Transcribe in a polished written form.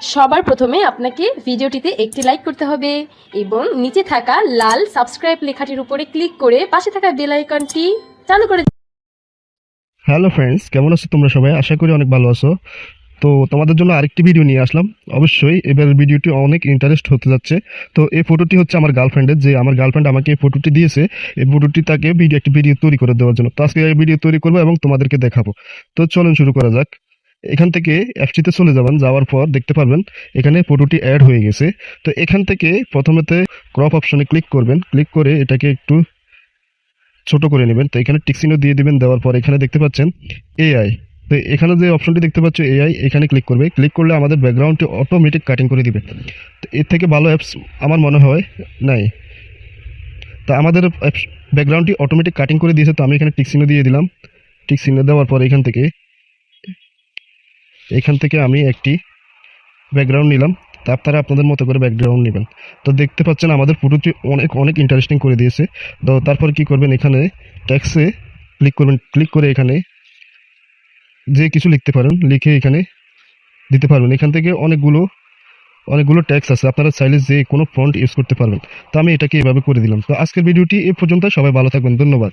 সবার প্রথমে আপনাকে ভিডিওটিতে একটি লাইক করতে হবে এবং নিচে থাকা লাল সাবস্ক্রাইব লেখাটির উপরে ক্লিক করে পাশে থাকা বেল আইকনটি চালু করে। হ্যালো ফ্রেন্ডস, কেমন আছো তোমরা সবাই? আশা করি অনেক ভালো আছো। তো তোমাদের জন্য আরেকটি ভিডিও নিয়ে আসলাম। অবশ্যই এবার ভিডিওটি অনেক ইন্টারেস্ট হতে যাচ্ছে। তো এই ফটোটি হচ্ছে আমার গার্লফ্রেন্ডের, যে আমার গার্লফ্রেন্ড আমাকে এই ফটোটি দিয়েছে। এই ফটোটি তাকে একটি ভিডিও তৈরি করে দেওয়ার জন্য। তো আজকে এই ভিডিও তৈরি করবো এবং তোমাদেরকে দেখাবো। তো চলুন শুরু করা যাক। এখান থেকে অ্যাপসটিতে চলে যাবেন, যাওয়ার পর দেখতে পারবেন এখানে ফটোটি অ্যাড হয়ে গেছে। তো এখান থেকে প্রথমেতে ক্রপ অপশনে ক্লিক করবেন, ক্লিক করে এটাকে একটু ছোট করে নেবেন। তো এখানে টিক চিহ্ন দিয়ে দিবেন, দেওয়ার পর এখানে দেখতে পাচ্ছেন এআই। তো এখানে যে অপশনটি দেখতে পাচ্ছ এআই, এখানে ক্লিক করবে। ক্লিক করলে আমাদের ব্যাকগ্রাউন্ডটি অটোমেটিক কাটিং করে দিবে। তো এর থেকে ভালো অ্যাপস আমার মনে হয় নাই। তা আমাদের অ্যাপস ব্যাকগ্রাউন্ডটি অটোমেটিক কাটিং করে দিয়েছে। তো আমি এখানে টিক চিহ্ন দিয়ে দিলাম। টিক চিহ্ন দেওয়ার পর এখান থেকে আমি একটি ব্যাকগ্রাউন্ড নিলাম। তা আপনারা আপনাদের মতো করে ব্যাকগ্রাউন্ড নেবেন। তো দেখতে পাচ্ছেন আমাদের ফটোটি অনেক অনেক ইন্টারেস্টিং করে দিয়েছে। তো তারপর কি করবেন, এখানে ট্যাক্সে ক্লিক করবেন। ক্লিক করে এখানে যে কিছু লিখতে পারেন, লিখে এখানে দিতে পারবেন। এখান থেকে অনেকগুলো ট্যাক্স আছে, আপনারা চাইলে যে কোনো ফন্ট ইউজ করতে পারবেন। তো আমি এটাকে এভাবে করে দিলাম। তো আজকের ভিডিওটি এ পর্যন্ত। সবাই ভালো থাকবেন, ধন্যবাদ।